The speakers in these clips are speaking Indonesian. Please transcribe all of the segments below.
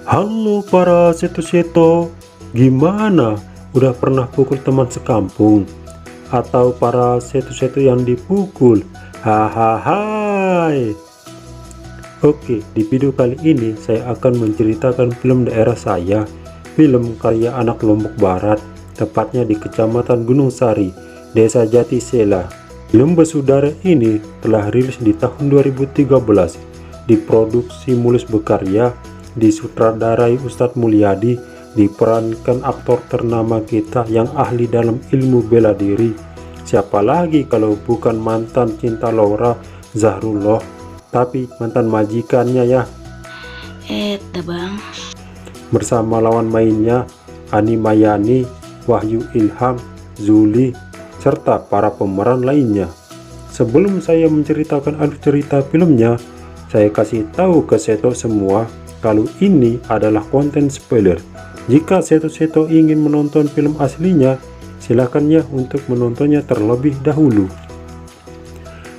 Halo para seto-seto, gimana? Udah pernah pukul teman sekampung? Atau para seto-seto yang dipukul? Hahaha. Oke, di video kali ini saya akan menceritakan film daerah saya, film karya anak Lombok Barat, tepatnya di Kecamatan Gunung Sari, Desa Jatisela. Film bersaudara ini telah rilis di tahun 2013, diproduksi Mulus Berkarya, disutradarai Ustadz Mulyadi, diperankan aktor ternama kita yang ahli dalam ilmu bela diri. Siapa lagi kalau bukan mantan cinta Laura, Zahrullah, tapi mantan majikannya ya. Bang. Bersama lawan mainnya Ani Mayani, Wahyu Ilham, Zuli, serta para pemeran lainnya. Sebelum saya menceritakan alur cerita filmnya, saya kasih tahu ke seto semua kalau ini adalah konten spoiler. Jika seto-seto ingin menonton film aslinya, silakan ya untuk menontonnya terlebih dahulu.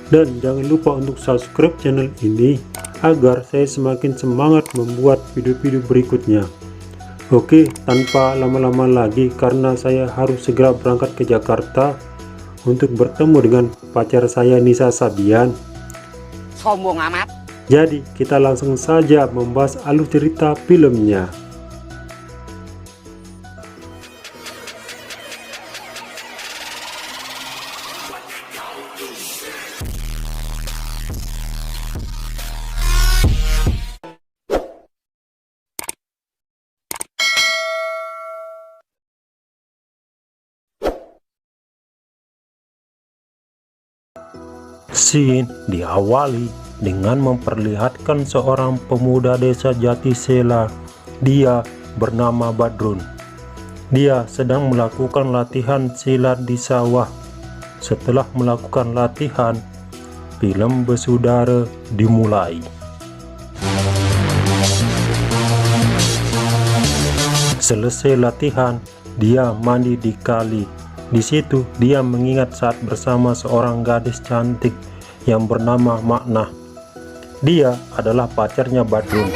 Dan jangan lupa untuk subscribe channel ini agar saya semakin semangat membuat video-video berikutnya. Oke, tanpa lama-lama lagi karena saya harus segera berangkat ke Jakarta untuk bertemu dengan pacar saya Nisa Sabian. Sombong amat. Jadi kita langsung saja membahas alur cerita filmnya. Scene diawali dengan memperlihatkan seorang pemuda desa Jatisela. Dia bernama Badrun. Dia sedang melakukan latihan silat di sawah. Setelah melakukan latihan, film bersaudara dimulai. Selesai latihan, dia mandi di kali. Di situ dia mengingat saat bersama seorang gadis cantik yang bernama Makna. Dia adalah pacarnya Badrun.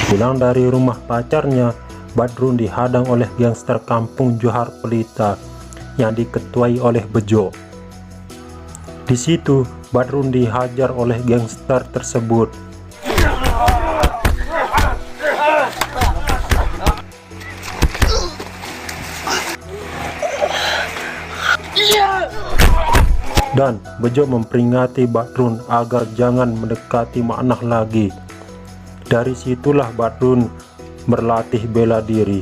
Pulang dari rumah pacarnya, Badrun dihadang oleh gangster kampung Johar Pelita yang diketuai oleh Bejo. Di situ Badrun dihajar oleh gangster tersebut. Dan Bejo memperingati Badrun agar jangan mendekati Maknah lagi. Dari situlah Badrun berlatih bela diri.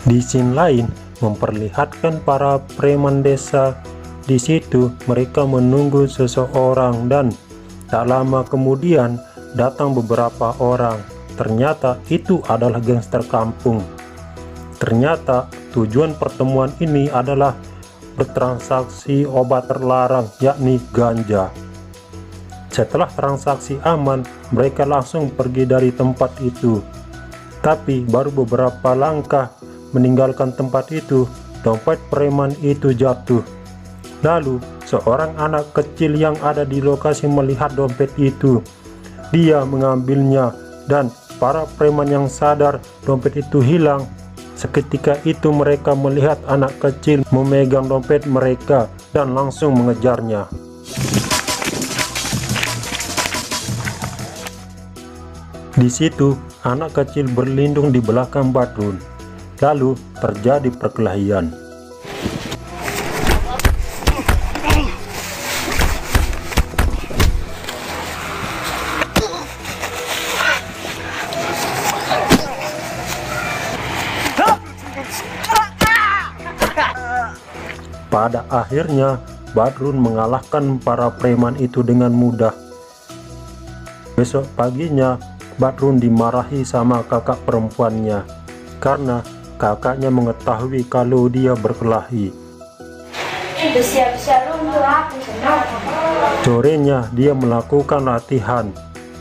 Di scene lain memperlihatkan para preman desa. Di situ mereka menunggu seseorang dan tak lama kemudian datang beberapa orang. Ternyata itu adalah gangster kampung. Ternyata tujuan pertemuan ini adalah bertransaksi obat terlarang, yakni ganja. Setelah transaksi aman, mereka langsung pergi dari tempat itu. Tapi baru beberapa langkah meninggalkan tempat itu, dompet preman itu jatuh. Lalu seorang anak kecil yang ada di lokasi melihat dompet itu. Dia mengambilnya dan para preman yang sadar dompet itu hilang. Seketika itu mereka melihat anak kecil memegang dompet mereka dan langsung mengejarnya. Di situ anak kecil berlindung di belakang Badrun. Lalu terjadi perkelahian. Pada akhirnya Badrun mengalahkan para preman itu dengan mudah. Besok paginya Badrun dimarahi sama kakak perempuannya karena kakaknya mengetahui kalau dia berkelahi. Sorenya dia melakukan latihan.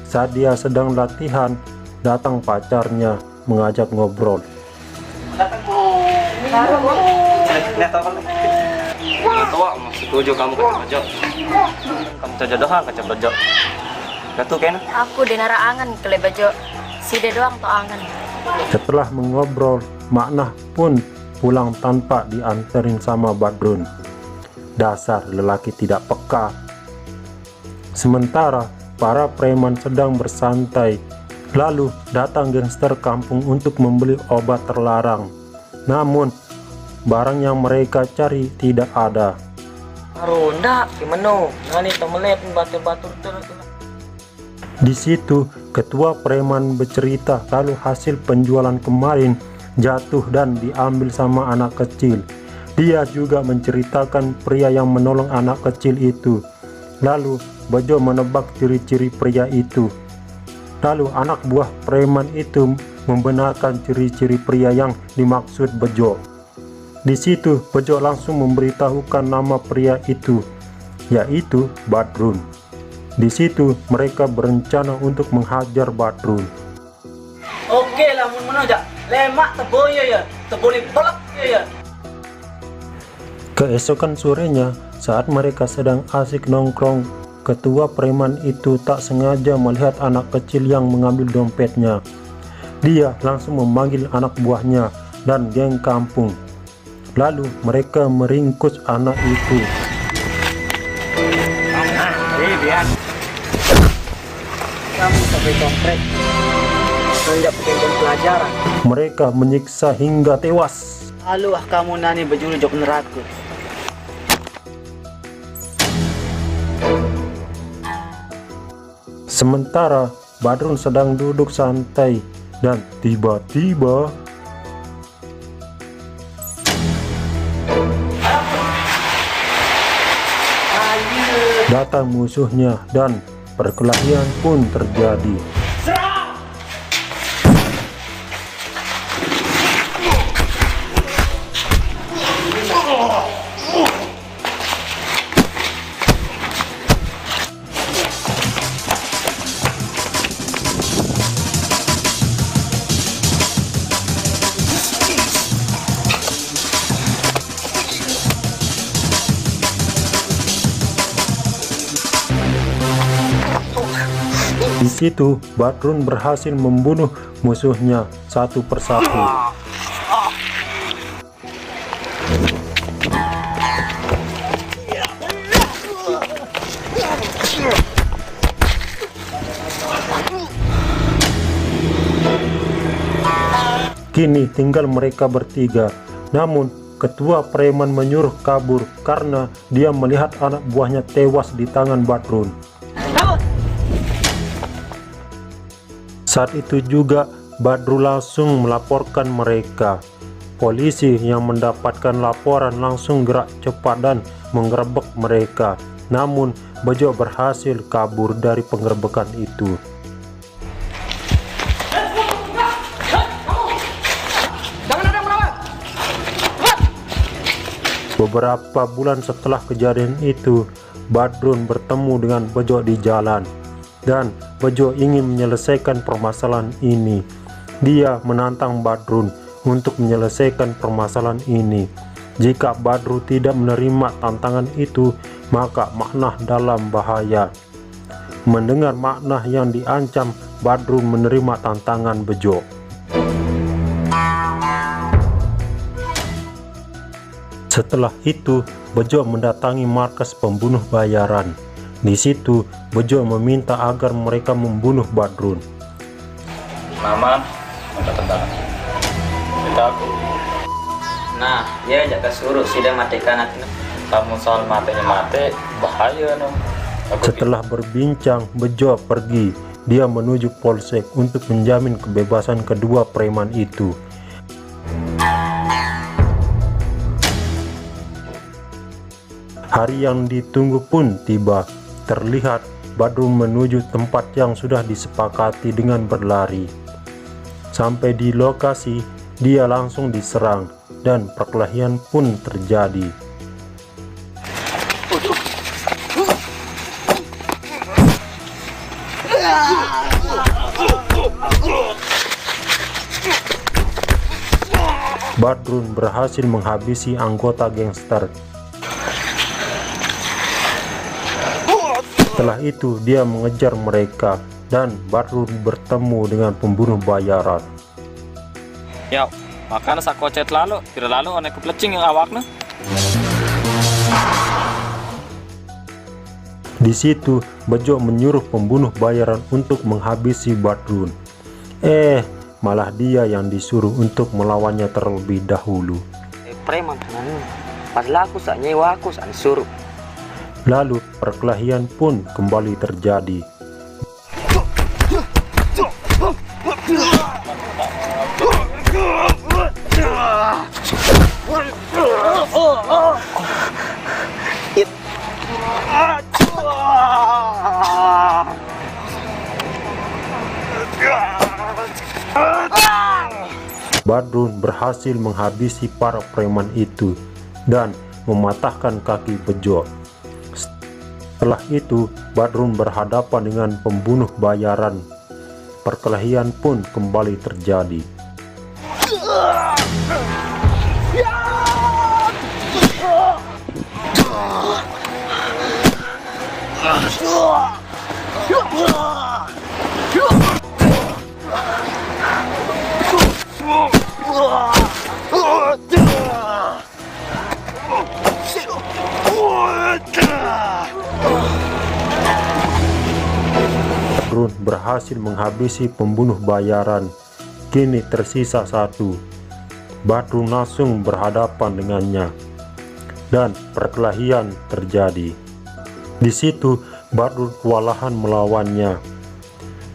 saat dia sedang latihan, datang pacarnya mengajak ngobrol. Setuju kamu ke Bejo. Kamu terjodohan ke Bejo. Gatu kena. Aku denara angan ke Bejo. Si de doang to angan. Setelah mengobrol, Maknah pun pulang tanpa dianterin sama Badrun. Dasar lelaki tidak peka. Sementara para preman sedang bersantai, lalu datang gangster kampung untuk membeli obat terlarang. Namun barang yang mereka cari tidak ada. Ronda gimana? Nani temelet batur-batur terus. Di situ ketua preman bercerita kalau hasil penjualan kemarin jatuh dan diambil sama anak kecil. Dia juga menceritakan pria yang menolong anak kecil itu. Lalu Bejo menebak ciri-ciri pria itu. Lalu anak buah preman itu membenarkan ciri-ciri pria yang dimaksud Bejo. Di situ Bejo langsung memberitahukan nama pria itu, yaitu Badrun. Di situ mereka berencana untuk menghajar Badrun. Oke lah mun menojak. Lemak teboyo ya. Teboli bolak ya. Keesokan sorenya, saat mereka sedang asik nongkrong, ketua preman itu tak sengaja melihat anak kecil yang mengambil dompetnya. Dia langsung memanggil anak buahnya dan geng kampung. Lalu mereka meringkus anak itu. Kamu sampai kompret. Tidak pakai pelajaran. Mereka menyiksa hingga tewas. Lalu kamu nani bejulu jok neraka. Sementara Badrun sedang duduk santai dan tiba-tiba datang musuhnya dan perkelahian pun terjadi. Di situ Badrun berhasil membunuh musuhnya satu persatu. Kini tinggal mereka bertiga. Namun ketua preman menyuruh kabur karena dia melihat anak buahnya tewas di tangan Badrun. Saat itu juga Badrun langsung melaporkan mereka. Polisi yang mendapatkan laporan langsung gerak cepat dan menggerebek mereka. Namun Bejo berhasil kabur dari penggerebekan itu. Beberapa bulan setelah kejadian itu, Badrun bertemu dengan Bejo di jalan. Dan Bejo ingin menyelesaikan permasalahan ini. Dia menantang Badrun untuk menyelesaikan permasalahan ini. Jika Badrun tidak menerima tantangan itu, maka Maknah dalam bahaya. Mendengar Maknah yang diancam, Badrun menerima tantangan Bejo. Setelah itu, Bejo mendatangi markas pembunuh bayaran. Di situ, Bejo meminta agar mereka membunuh Badrun. Mama, minta tendangan. Kita aku. Nah, dia jaga suruh sudah matikan hati. Kamu soal matanya mati, bahaya no. Setelah berbincang, Bejo pergi. Dia menuju polsek untuk menjamin kebebasan kedua preman itu. Hari yang ditunggu pun tiba. Terlihat Badrun menuju tempat yang sudah disepakati dengan berlari. Sampai di lokasi, dia langsung diserang dan perkelahian pun terjadi. Badrun berhasil menghabisi anggota gangster. Setelah itu dia mengejar mereka dan Badrun bertemu dengan pembunuh bayaran. Ya, makanya sak kocet lalu, tidak lalu onek keplecing yang awaknya. Di situ Bejo menyuruh pembunuh bayaran untuk menghabisi Badrun. Malah dia yang disuruh untuk melawannya terlebih dahulu. Preman padahal aku sak nyewa, aku sak suruh. Lalu perkelahian pun kembali terjadi. Badrun berhasil menghabisi para preman itu dan mematahkan kaki Bejo. Setelah itu Badrun berhadapan dengan pembunuh bayaran. Perkelahian pun kembali terjadi. Badrun berhasil menghabisi pembunuh bayaran. Kini tersisa satu. Badrun langsung berhadapan dengannya dan perkelahian terjadi. Di situ Badrun kewalahan melawannya,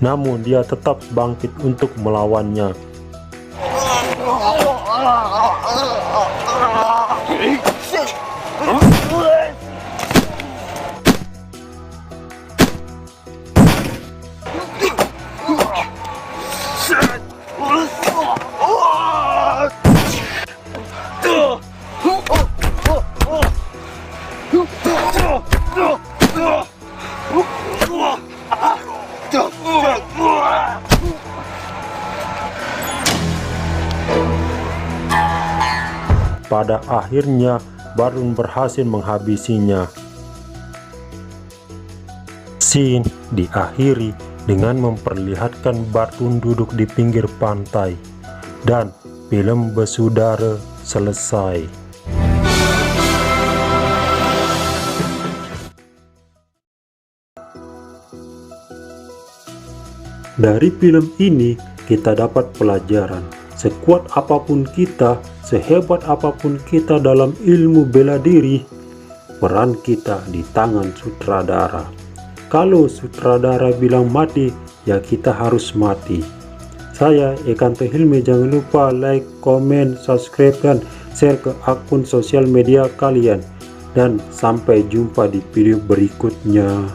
namun dia tetap bangkit untuk melawannya. Pada akhirnya Badrun berhasil menghabisinya. Scene diakhiri dengan memperlihatkan Badrun duduk di pinggir pantai dan film Besudara selesai. Dari film ini kita dapat pelajaran. Sekuat apapun kita, sehebat apapun kita dalam ilmu bela diri, peran kita di tangan sutradara. Kalau sutradara bilang mati, ya kita harus mati. Saya Ekanto Hilmi, jangan lupa like, komen, subscribe, dan share ke akun sosial media kalian. Dan sampai jumpa di video berikutnya.